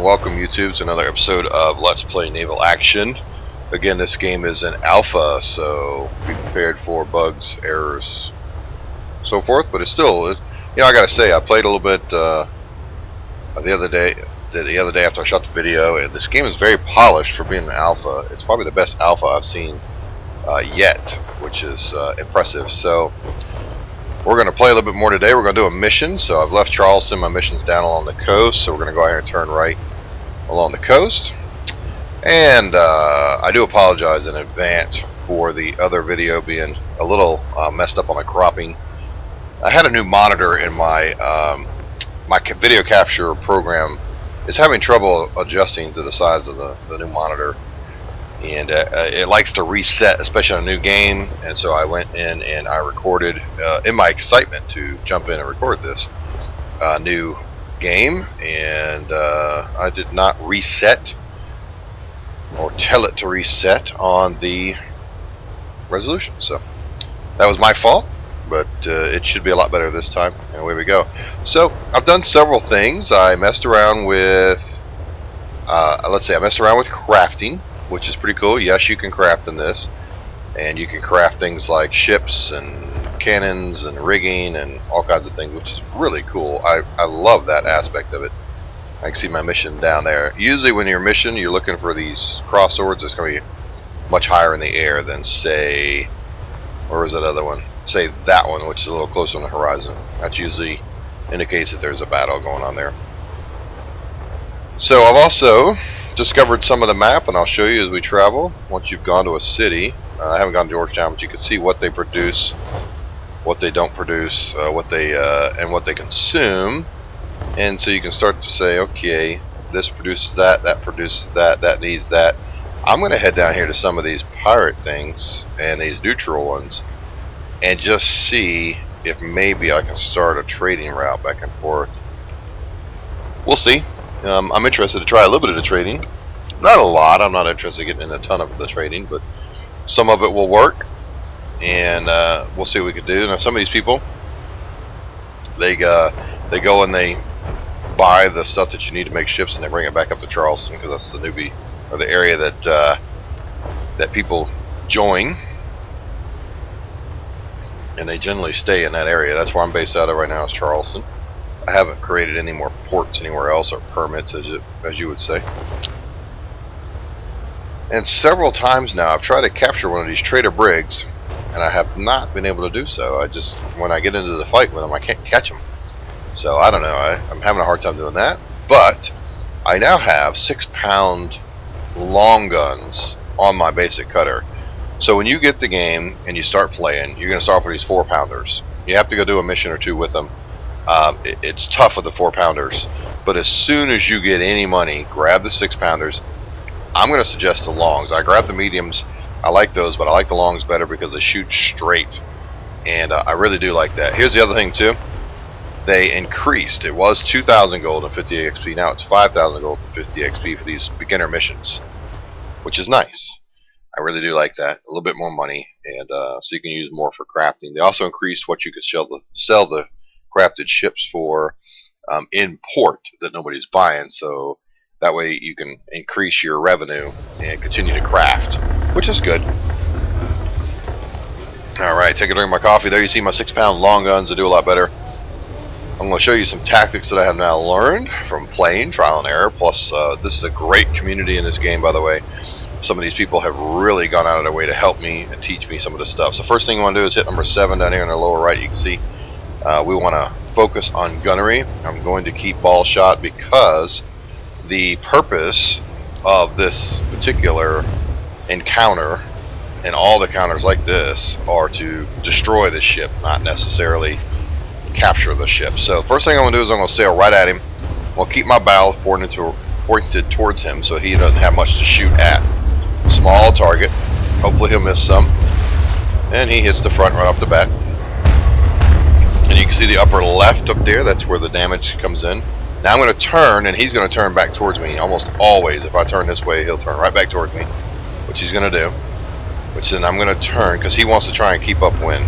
and welcome YouTube to another episode of Let's Play Naval Action. Again, this game is an alpha, so be prepared for bugs, errors, so forth. But it's still, I gotta say, I played a little bit the other day after I shot the video, and this game is very polished for being an alpha. It's probably the best alpha I've seen yet, which is impressive. So we're going to play a little bit more today. We're going to do a mission. So I've left Charleston. My mission's down along the coast. So we're going to go ahead and turn right along the coast. And I do apologize in advance for the other video being a little messed up on the cropping. I had a new monitor in my my video capture program. Is having trouble adjusting to the size of the new monitor. And it likes to reset, especially on a new game, and so I went in and I recorded, in my excitement to jump in and record this new game, and I did not reset or tell it to reset on the resolution, so that was my fault, but it should be a lot better this time, and away we go. So I've done several things. I messed around with, let's say I messed around with crafting, which is pretty cool. Yes, you can craft in this, and you can craft things like ships and cannons and rigging and all kinds of things, which is really cool. I love that aspect of it. I can see my mission down there. Usually when you're mission, you're looking for these cross swords. It's going to be much higher in the air than, say, where was that other one? Say that one, which is a little closer on the horizon. That usually indicates that there's a battle going on there. So I've also discovered some of the map, and I'll show you as we travel. Once you've gone to a city, I haven't gone to Georgetown, but you can see what they produce, what they don't produce, what they consume, and so you can start to say, okay, this produces that, that produces that, that needs that. I'm going to head down here to some of these pirate things and these neutral ones, and just see if maybe I can start a trading route back and forth. We'll see. I'm interested to try a little bit of the trading. Not a lot. I'm not interested in getting in a ton of the trading, but some of it will work, and we'll see what we can do. Now, some of these people, they go and they buy the stuff that you need to make ships, and they bring it back up to Charleston because that's the newbie, or the area that that people join, and they generally stay in that area. That's where I'm based out of right now, is Charleston. I haven't created any more ports anywhere else, or permits, as you would say. And several times now I've tried to capture one of these trader brigs, and I have not been able to do so. When I get into the fight with them, I can't catch them. So I don't know. I'm having a hard time doing that. But I now have 6-pound long guns on my basic cutter. So when you get the game and you start playing, you're going to start with these 4-pounders. You have to go do a mission or two with them. It's tough with the 4-pounders, but as soon as you get any money, grab the 6-pounders. I'm going to suggest the longs. I grabbed the mediums. I like those, but I like the longs better because they shoot straight, and I really do like that. Here's the other thing too. They increased. It was 2,000 gold and 50 XP. Now it's 5,000 gold and 50 XP for these beginner missions, which is nice. I really do like that. A little bit more money, and so you can use more for crafting. They also increased what you could sell the crafted ships for in port that nobody's buying, so that way you can increase your revenue and continue to craft, which is good. Alright, take a drink of my coffee. There you see my 6-pound long guns that do a lot better. I'm going to show you some tactics that I have now learned from playing, trial and error, plus this is a great community in this game, by the way. Some of these people have really gone out of their way to help me and teach me some of this stuff. So first thing you want to do is hit number 7 down here in the lower right. You can see we want to focus on gunnery. I'm going to keep ball shot because the purpose of this particular encounter, and all the counters like this, are to destroy the ship, not necessarily capture the ship. So first thing I'm going to do is I'm going to sail right at him. I'll keep my bow pointed towards him so he doesn't have much to shoot at. Small target. Hopefully he'll miss some. And he hits the front right off the bat. And you can see the upper left up there, that's where the damage comes in. Now I'm going to turn, and he's going to turn back towards me almost always. If I turn this way, he'll turn right back towards me, which he's going to do. Which then I'm going to turn, because he wants to try and keep upwind.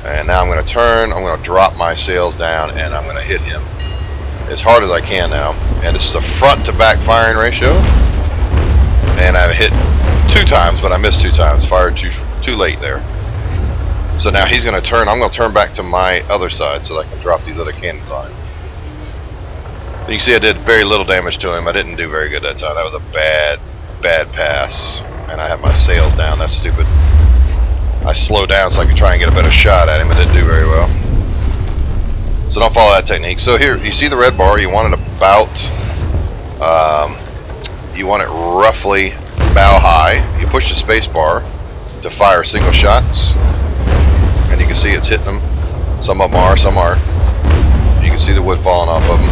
And now I'm going to turn, I'm going to drop my sails down, and I'm going to hit him. as hard as I can now. And this is a front to back firing ratio. And I've hit 2 times, but I missed 2 times. Fired too late there. So now he's going to turn. I'm going to turn back to my other side so that I can drop these other cannons on him. You can see I did very little damage to him. I didn't do very good that time. That was a bad pass. And I have my sails down. That's stupid. I slowed down so I could try and get a better shot at him. It didn't do very well. So don't follow that technique. So here, you see the red bar. You want it about, you want it roughly bow high. You push the space bar to fire single shots. And you can see it's hitting them. Some of them are, some aren't. You can see the wood falling off of them.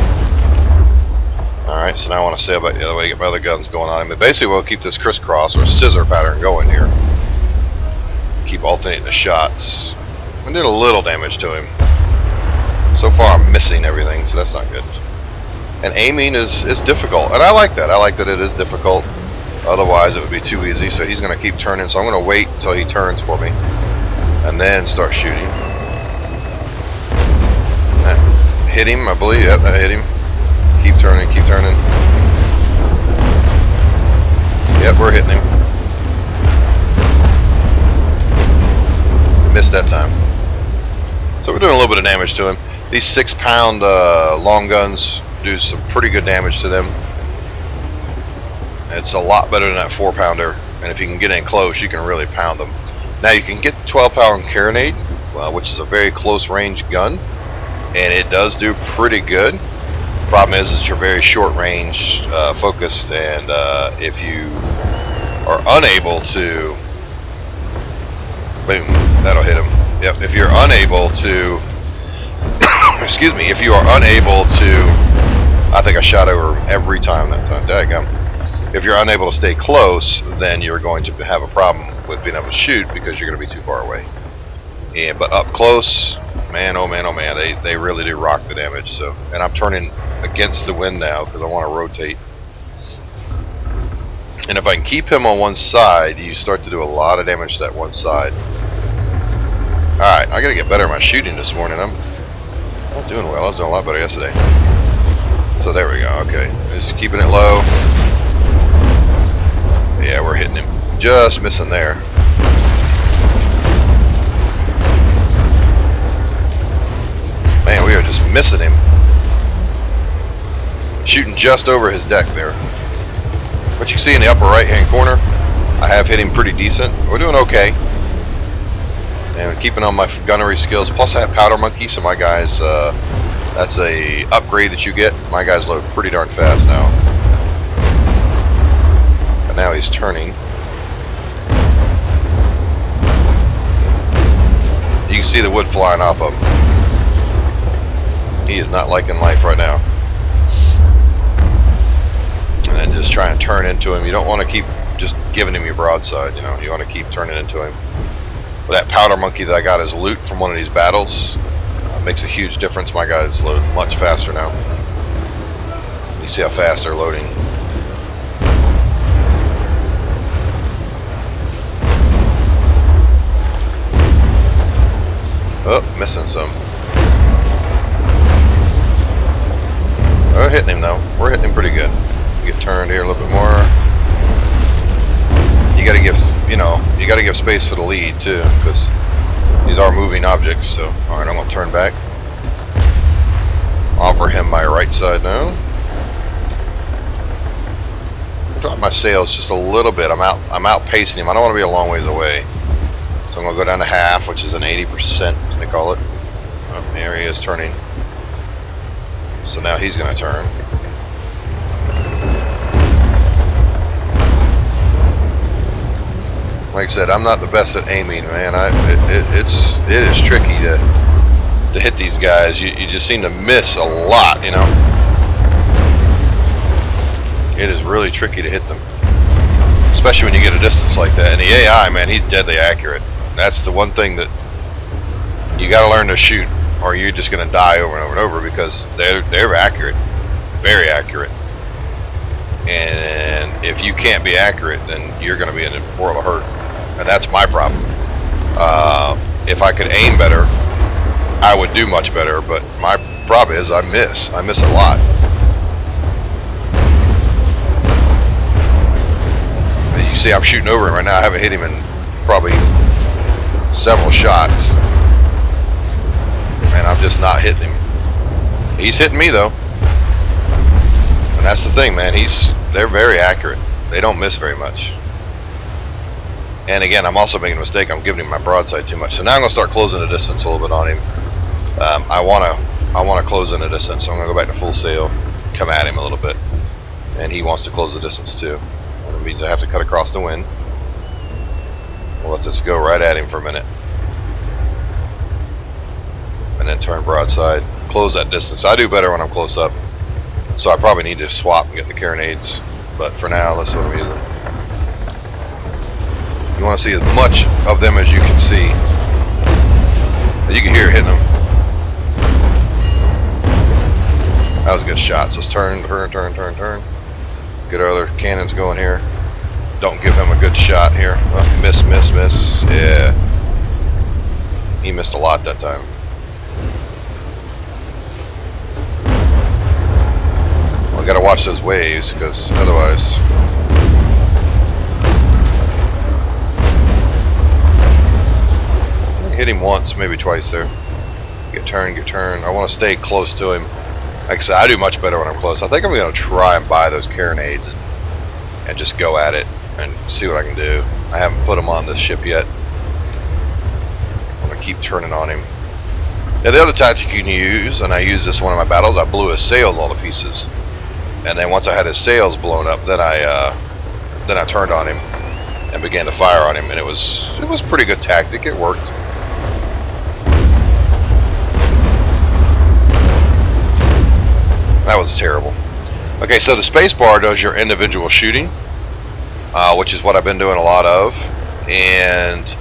Alright, so now I want to sail back the other way, get my other guns going on him. But basically we'll keep this crisscross or scissor pattern going here. Keep alternating the shots. I did a little damage to him. So far I'm missing everything, so that's not good. And aiming is difficult, and I like that. I like that it is difficult. Otherwise it would be too easy, so he's going to keep turning. So I'm going to wait until he turns for me. And then start shooting. That hit him, I believe. Yep, that hit him. Keep turning, keep turning. Yep, we're hitting him. Missed that time. So we're doing a little bit of damage to him. These 6-pound long guns do some pretty good damage to them. It's a lot better than that 4-pounder. And if you can get in close, you can really pound them. Now you can get the 12-pound carronade, which is a very close range gun. And it does do pretty good. Problem is you're very short range focused, and if you are unable to, boom, that'll hit him. Yep, if you're unable to, excuse me, if you are unable to, I think I shot over him every time that time, daggum. If you're unable to stay close, then you're going to have a problem with being able to shoot because you're going to be too far away. But up close, man, oh man, they really do rock the damage. So, and I'm turning against the wind now because I want to rotate. And if I can keep him on one side, you start to do a lot of damage to that one side. Alright, I gotta get better at my shooting this morning. I'm not doing well. I was doing a lot better yesterday. So there we go, okay. Just keeping it low. Yeah, we're hitting him. Just missing there. Man, we are just missing him. Shooting just over his deck there. What you can see in the upper right hand corner, I have hit him pretty decent. We're doing okay. And keeping on my gunnery skills. Plus I have powder monkey, so my guys, that's a upgrade that you get. My guys load pretty darn fast now. But now he's turning. You can see the wood flying off of him. He is not liking life right now. And then just try and turn into him. You don't want to keep just giving him your broadside, you know. You want to keep turning into him. But that powder monkey that I got as loot from one of these battles makes a huge difference. My guys load much faster now. You see how fast they're loading. Oh, missing some. We're hitting him though. We're hitting him pretty good. Get turned here a little bit more. You gotta give, you gotta give space for the lead too, because these are moving objects. So, all right, I'm gonna turn back. Offer him my right side now. Drop my sails just a little bit. I'm outpacing him. I don't want to be a long ways away. So I'm gonna go down to half, which is an 80%, they call it. Oh, there he is turning. So now he's gonna turn. Like I said, I'm not the best at aiming, man. It is tricky to hit these guys. You just seem to miss a lot, you know. It is really tricky to hit them, especially when you get a distance like that. And the AI, man, he's deadly accurate. That's the one thing that you got to learn to shoot, or you're just going to die over and over and over, because they're accurate, very accurate. And if you can't be accurate, then you're going to be in a world of hurt. And that's my problem. If I could aim better, I would do much better. But my problem is I miss a lot. As you see, I'm shooting over him right now. I haven't hit him in probably several shots, and I'm just not hitting him. He's hitting me though, and that's the thing, man. They're very accurate. They don't miss very much. And again, I'm also making a mistake. I'm giving him my broadside too much. So now I'm going to start closing the distance a little bit on him. I want to close in the distance, so I'm going to go back to full sail, come at him a little bit, and he wants to close the distance too. That means I have to cut across the wind. We'll let this go right at him for a minute, and then turn broadside, close that distance. I do better when I'm close up, so I probably need to swap and get the carronades. But for now, that's what I'm using. You want to see as much of them as you can see. You can hear it hitting them. That was a good shot. So let's turn. Get our other cannons going here. Don't give him a good shot here. Oh, miss. Yeah. He missed a lot that time. Well, I gotta watch those waves, because otherwise... Hit him once, maybe twice there. Get turn. I want to stay close to him. Like I said, I do much better when I'm close. I think I'm going to try and buy those carronades and just go at it and see what I can do. I haven't put them on this ship yet. I'm going to keep turning on him. Now the other tactic you can use, and I used this one of my battles, I blew his sails all to pieces. And then once I had his sails blown up, then I turned on him and began to fire on him, and it was a pretty good tactic. It worked. That was terrible. Okay, so the space bar does your individual shooting, which is what I've been doing a lot of. And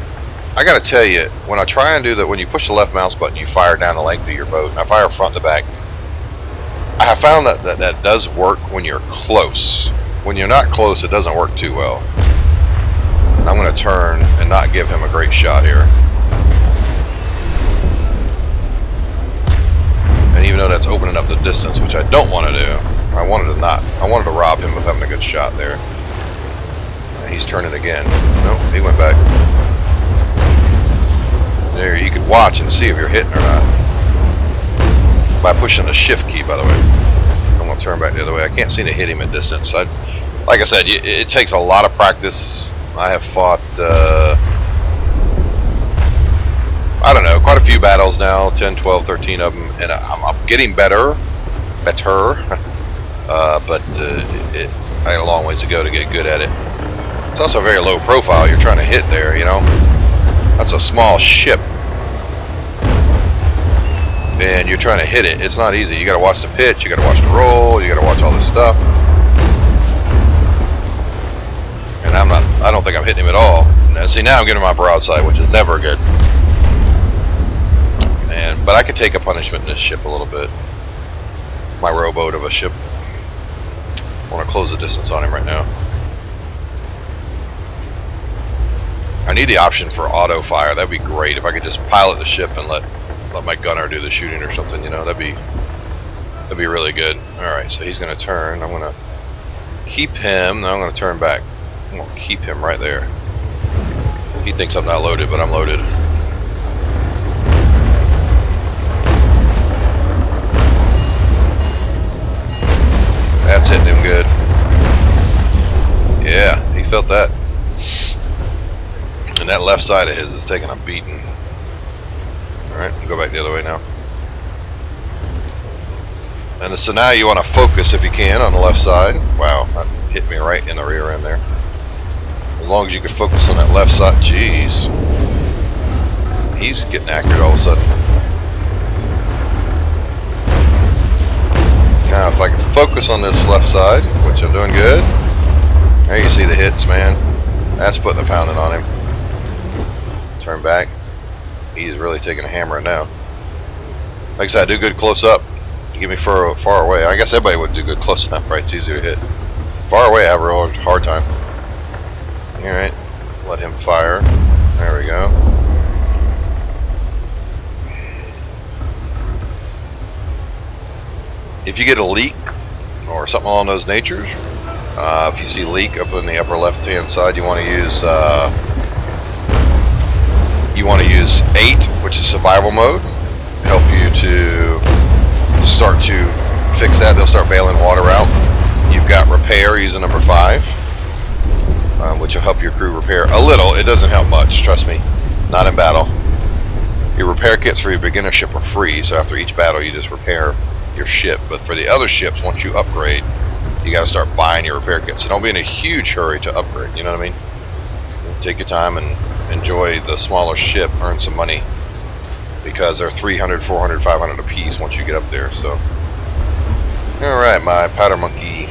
I gotta tell you, when I try and do that, when you push the left mouse button, you fire down the length of your boat, and I fire front to back. I have found that does work when you're close. When you're not close, it doesn't work too well. I'm gonna turn and not give him a great shot here. And even though that's opening up the distance, which I don't want to do, I wanted to rob him of having a good shot there. And he's turning again. Nope, he went back. There, you can watch and see if you're hitting or not by pushing the shift key, by the way. I'm going to turn back the other way. I can't seem to hit him at distance. Like I said, it takes a lot of practice. I have fought... I don't know, quite a few battles now, 10, 12, 13 of them, and I'm getting better, but I got a long ways to go to get good at it. It's also a very low profile you're trying to hit there, you know. That's a small ship, and you're trying to hit it. It's not easy. You got to watch the pitch, you got to watch the roll, you got to watch all this stuff. And I don't think I'm hitting him at all. Now, see, now I'm getting my broadside, which is never good. But I could take a punishment in this ship a little bit. My rowboat of a ship. I want to close the distance on him right now. I need the option for auto fire. That'd be great if I could just pilot the ship and let my gunner do the shooting or something. You know, that'd be really good. All right, so he's going to turn. I'm going to keep him. Now I'm going to turn back. I'm going to keep him right there. He thinks I'm not loaded, but I'm loaded. That's hitting him good. Yeah, he felt that. And that left side of his is taking a beating. Alright, go back the other way now. And so now you want to focus, if you can, on the left side. Wow, that hit me right in the rear end there. As long as you can focus on that left side. Jeez. He's getting accurate all of a sudden. Now if I can focus on this left side, which I'm doing good. There you see the hits, man. That's putting a pounding on him. Turn back. He's really taking a hammer now. Like I said, I do good close up. You get me far away. I guess everybody would do good close up, right? It's easier to hit. Far away I have a real hard time. Alright. Let him fire. There we go. if you get a leak or something along those natures, if you see leak up in the upper left-hand side, you want to use 8, which is survival mode. Help you to start to fix that. They'll start bailing water out. You've got repair using number 5, which will help your crew repair a little. It doesn't help much, trust me. Not in battle. Your repair kits for your beginner ship are free, so after each battle you just repair your ship. But for the other ships, once you upgrade, you got to start buying your repair kits. So don't be in a huge hurry to upgrade, you know what I mean? Take your time and enjoy the smaller ship, earn some money, because they're 300, 400, 500 a piece once you get up there. So, alright, my powder monkey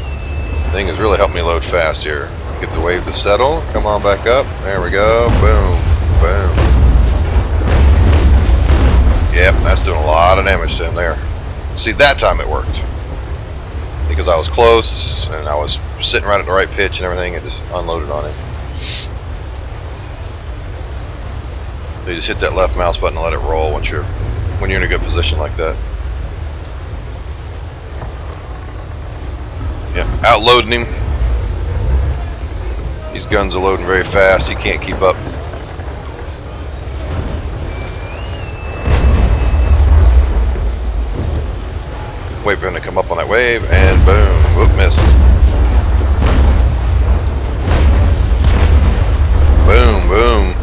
thing has really helped me load fast here. Get the wave to settle, come on back up, there we go, boom, boom. Yep, that's doing a lot of damage to him there. See, that time it worked. Because I was close, and I was sitting right at the right pitch and everything, and just unloaded on him. So you just hit that left mouse button and let it roll when you're in a good position like that. Yeah, outloading him. These guns are loading very fast, he can't keep up. Wait for him to come up on that wave, and boom, whoop, missed. Boom, boom.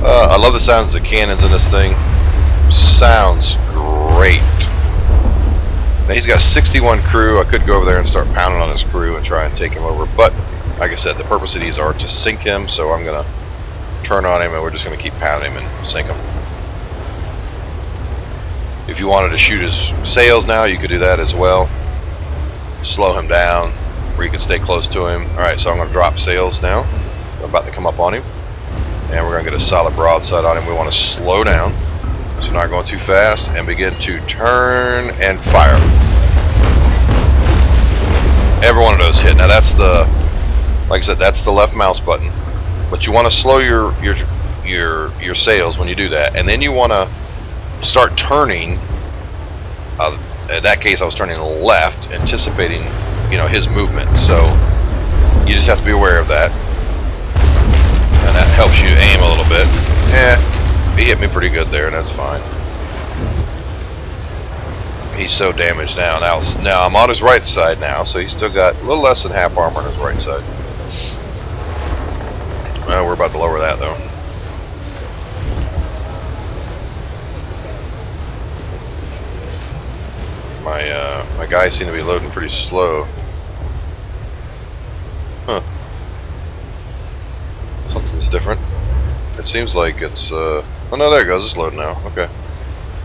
I love the sounds of the cannons in this thing. Sounds great. Now he's got 61 crew. I could go over there and start pounding on his crew and try and take him over, but like I said, the purpose of these are to sink him, so I'm gonna turn on him and we're just gonna keep pounding him and sink him. If you wanted to shoot his sails now, you could do that as well. Slow him down, where you can stay close to him. Alright, so I'm going to drop sails now. I'm about to come up on him. And we're going to get a solid broadside on him. We want to slow down, so we're not going too fast, and begin to turn and fire. Every one of those hit. Now that's the, like I said, that's the left mouse button. But you want to slow your sails when you do that, and then you want to start turning. In that case I was turning left, anticipating his movement, so you just have to be aware of that, and that helps you aim a little bit. He hit me pretty good there, and that's fine. He's so damaged now. Now I'm on his right side now, so he's still got a little less than half armor on his right side. Well, we're about to lower that though. My guys seem to be loading pretty slow. Huh. Something's different. It seems like it's, oh no, there it goes, it's loading now. Okay.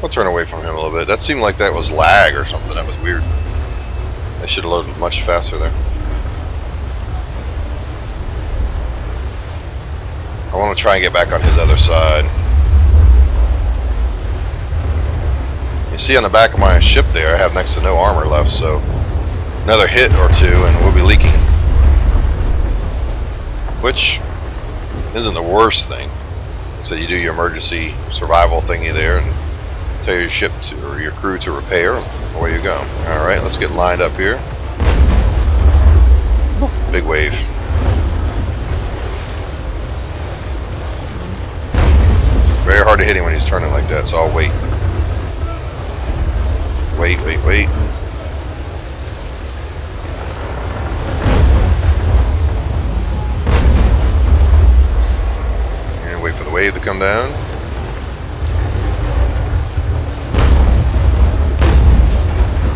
I'll turn away from him a little bit. That seemed like that was lag or something. That was weird. I should have loaded much faster there. I want to try and get back on his other side. You see on the back of my ship there, I have next to no armor left, so another hit or two and we'll be leaking. Which isn't the worst thing. So you do your emergency survival thingy there and tell your ship or your crew to repair, and away you go. Alright, let's get lined up here. Big wave. Very hard to hit him when he's turning like that, so I'll wait. Wait. And wait for the wave to come down.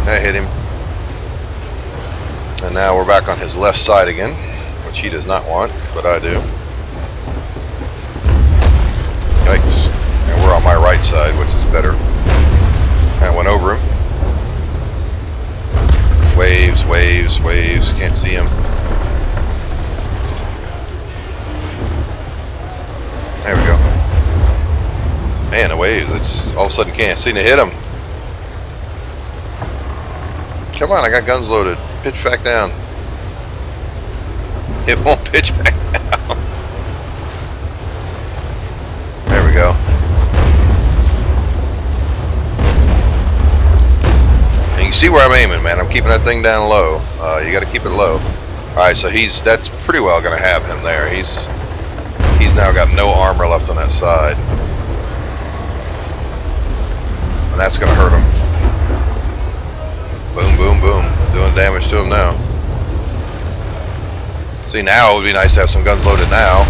I hit him. And now we're back on his left side again, which he does not want, but I do. Yikes. And we're on my right side, which is better. I went over him. Waves. Can't see him. There we go. Man, the waves. It's all of a sudden can't seem to hit him. Come on, I got guns loaded. Pitch back down. It won't pitch back down. There we go. see where I'm aiming, man. I'm keeping that thing down low. You got to keep it low. Alright, so that's pretty well going to have him there. He's now got no armor left on that side. And that's going to hurt him. Boom, boom, boom. Doing damage to him now. See, now it would be nice to have some guns loaded now.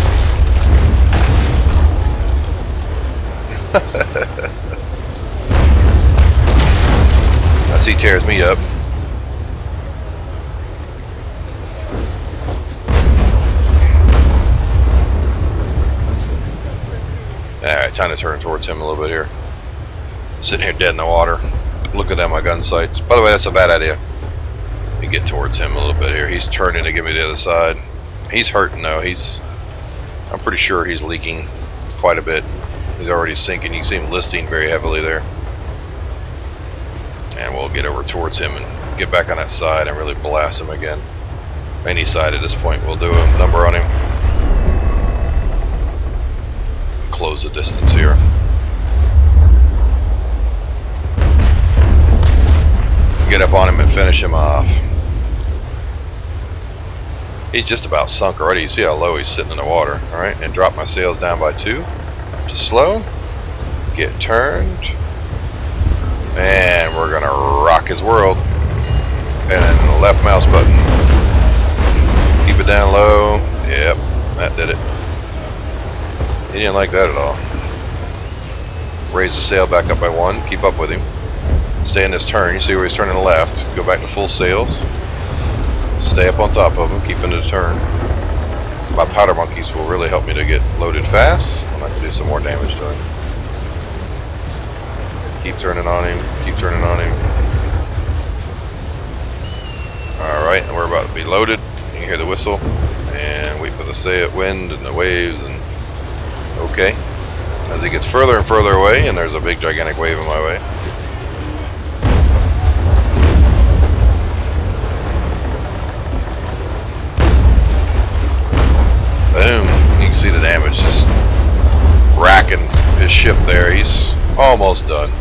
As he tears me up. Alright, time to turn towards him a little bit here. Sitting here dead in the water. Looking at my gun sights. By the way, that's a bad idea. Let me get towards him a little bit here. He's turning to give me the other side. He's hurting though. I'm pretty sure he's leaking quite a bit. He's already sinking. You can see him listing very heavily there. And we'll get over towards him and get back on that side and really blast him again. Any side at this point, we'll do a number on him. Close the distance here. Get up on him and finish him off. He's just about sunk already. You see how low he's sitting in the water. Alright, and drop my sails down by 2. Just slow. Get turned. And we're gonna rock his world. And then the left mouse button. Keep it down low. Yep, that did it. He didn't like that at all. Raise the sail back up by 1. Keep up with him. Stay in this turn. You see where he's turning left. Go back to full sails. Stay up on top of him. Keep into the turn. My powder monkeys will really help me to get loaded fast. I'm going to do some more damage to him. Keep turning on him. Keep turning on him. Alright, and we're about to be loaded. You can hear the whistle. And wait for the sail, wind and the waves. And okay. As he gets further and further away, and there's a big gigantic wave in my way. Boom. You can see the damage just racking his ship there. He's almost done.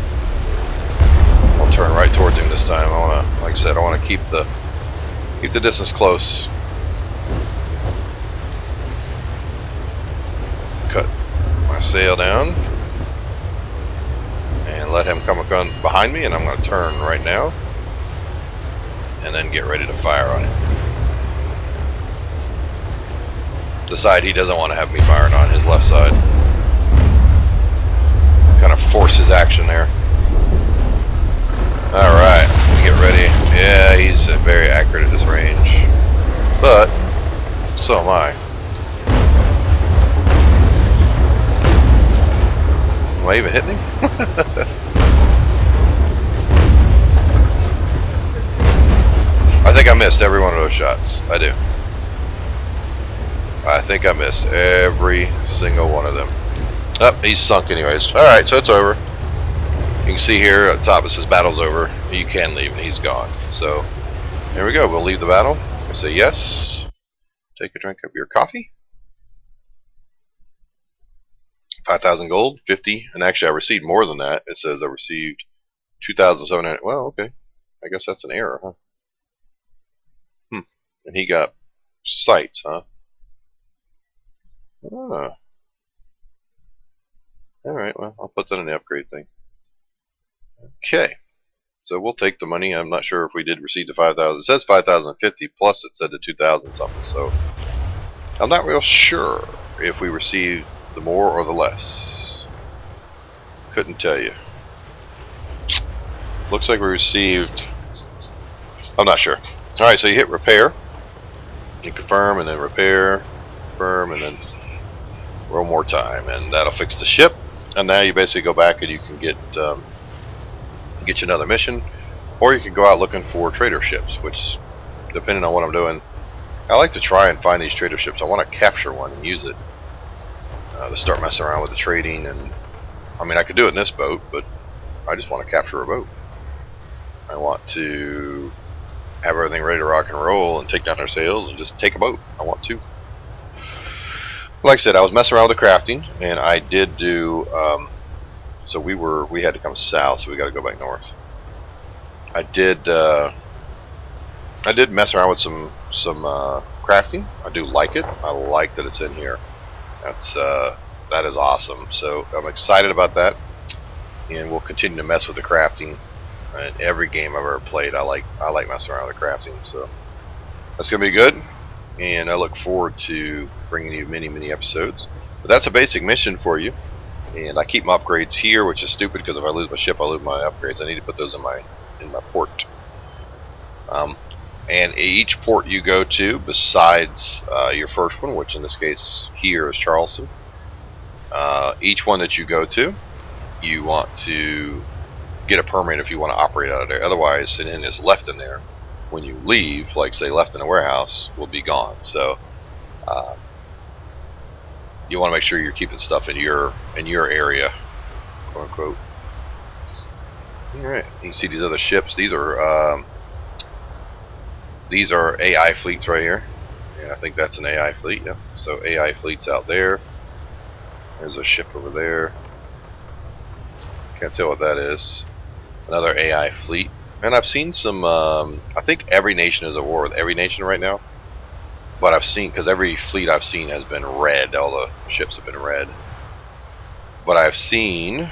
I'll turn right towards him this time. I want to, like I said, I want to keep the distance close. Cut my sail down and let him come behind me, and I'm going to turn right now and then get ready to fire on him. The side he doesn't want to have me firing on, his left side. Kind of force his action there. Alright, get ready. Yeah, he's very accurate at this range. But, so am I. Am I even hitting him? I think I missed every one of those shots. I do. I think I missed every single one of them. Oh, he's sunk anyways. Alright, so it's over. You can see here at the top it says battle's over. You can leave and he's gone. So, here we go. We'll leave the battle. I say yes. Take a drink of your coffee. 5,000 gold, 50. And actually I received more than that. It says I received 2,700. Well, okay. I guess that's an error, huh? And he got sights, huh? Ah. Alright, well, I'll put that in the upgrade thing. Okay. So we'll take the money. I'm not sure if we did receive the 5,000. It says 5,050 plus it said the 2,000 something. So I'm not real sure if we received the more or the less. Couldn't tell you. Looks like we received... I'm not sure. Alright, so you hit repair. You confirm and then repair. Confirm and then roll more time. And that'll fix the ship. And now you basically go back and you can get you another mission. Or you can go out looking for trader ships, which, depending on what I'm doing, I like to try and find these trader ships. I want to capture one and use it to start messing around with the trading. And I mean, I could do it in this boat, but I just want to capture a boat. I want to have everything ready to rock and roll and take down our sails and just take a boat. I want to. Like I said, I was messing around with the crafting, and I did do. So we had to come south, so we got to go back north. I did mess around with some crafting. I do like it. I like that it's in here. That is awesome. So I'm excited about that, and we'll continue to mess with the crafting. In every game I've ever played, I like messing around with the crafting. So that's gonna be good, and I look forward to bringing you many episodes. But that's a basic mission for you, and I keep my upgrades here, which is stupid because if I lose my ship, I lose my upgrades. I need to put those in my port. Um, and each port you go to, besides your first one, which in this case here is Charleston, each one that you go to, you want to get a permit if you want to operate out of there. Otherwise, anything that's left in there when you leave, like say left in a warehouse, will be gone. So you want to make sure you're keeping stuff in your area, quote unquote. All right, you see these other ships. These are AI fleets right here, and I think that's an AI fleet. Yeah. So AI fleets out there. There's a ship over there. Can't tell what that is. Another AI fleet. And I've seen some. I think every nation is at war with every nation right now. But I've seen, because every fleet I've seen has been red. All the ships have been red. But I've seen.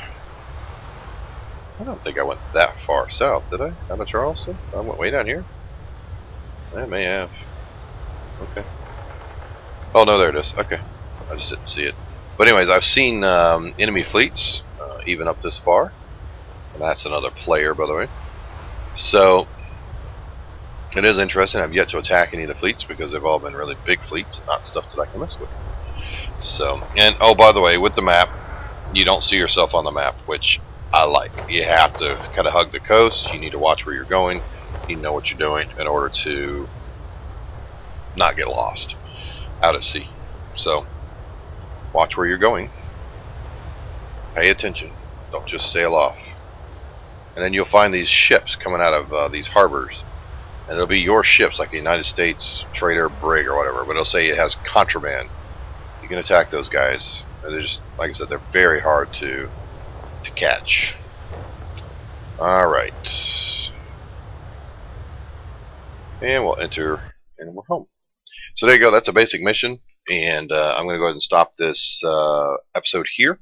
I don't think I went that far south, did I? Out of Charleston? I went way down here. I may have. Okay. Oh no, there it is. Okay. I just didn't see it. But anyways, I've seen enemy fleets even up this far. And that's another player, by the way. So it is interesting. I've yet to attack any of the fleets because they've all been really big fleets and not stuff that I can mess with. So, and oh, by the way, with the map, you don't see yourself on the map, which I like. You have to kind of hug the coast. You need to watch where you're going. You need to know what you're doing in order to not get lost out at sea. So, watch where you're going. Pay attention. Don't just sail off. And then you'll find these ships coming out of these harbors. And it'll be your ships, like a United States trader brig or whatever, but it'll say it has contraband. You can attack those guys. And they're just, like I said, they're very hard to catch. Alright. And we'll enter, and we're home. So there you go, that's a basic mission. And I'm going to go ahead and stop this episode here.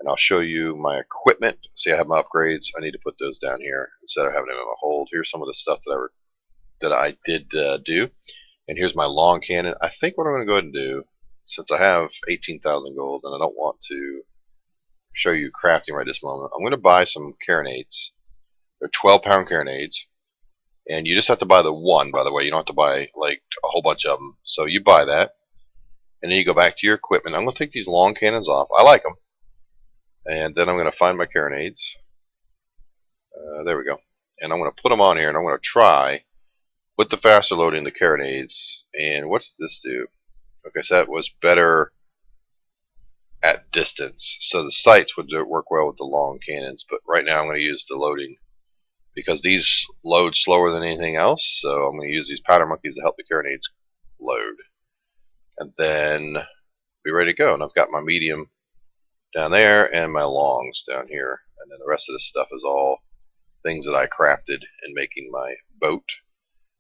And I'll show you my equipment. See, I have my upgrades. I need to put those down here instead of having them in a hold. Here's some of the stuff that I did do. And here's my long cannon. I think what I'm going to go ahead and do, since I have 18,000 gold and I don't want to show you crafting right this moment, I'm going to buy some carronades. They're 12-pound carronades. And you just have to buy the one, by the way. You don't have to buy like a whole bunch of them. So you buy that. And then you go back to your equipment. I'm going to take these long cannons off. I like them. And then I'm going to find my carronades. There we go. And I'm going to put them on here. And I'm going to try with the faster loading the carronades. And what does this do? Okay, so that was better at distance. So the sights would work well with the long cannons. But right now I'm going to use the loading because these load slower than anything else. So I'm going to use these powder monkeys to help the carronades load. And then be ready to go. And I've got my medium down there and my longs down here. And then the rest of this stuff is all things that I crafted in making my boat,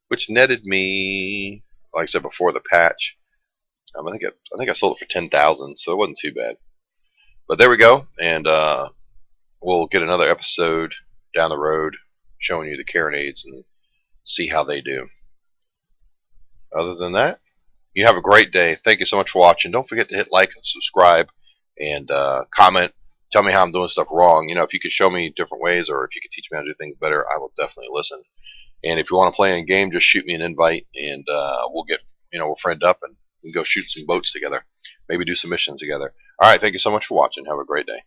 which netted me, like I said before, the patch. I think I sold it for 10,000, so it wasn't too bad. But there we go, and we'll get another episode down the road showing you the carronades and see how they do. Other than that, you have a great day. Thank you so much for watching. Don't forget to hit like and subscribe and comment. Tell me how I'm doing stuff wrong. You know, if you could show me different ways or if you could teach me how to do things better, I will definitely listen. And if you want to play a game, just shoot me an invite and we'll friend up and we can go shoot some boats together. Maybe do some missions together. All right, thank you so much for watching. Have a great day.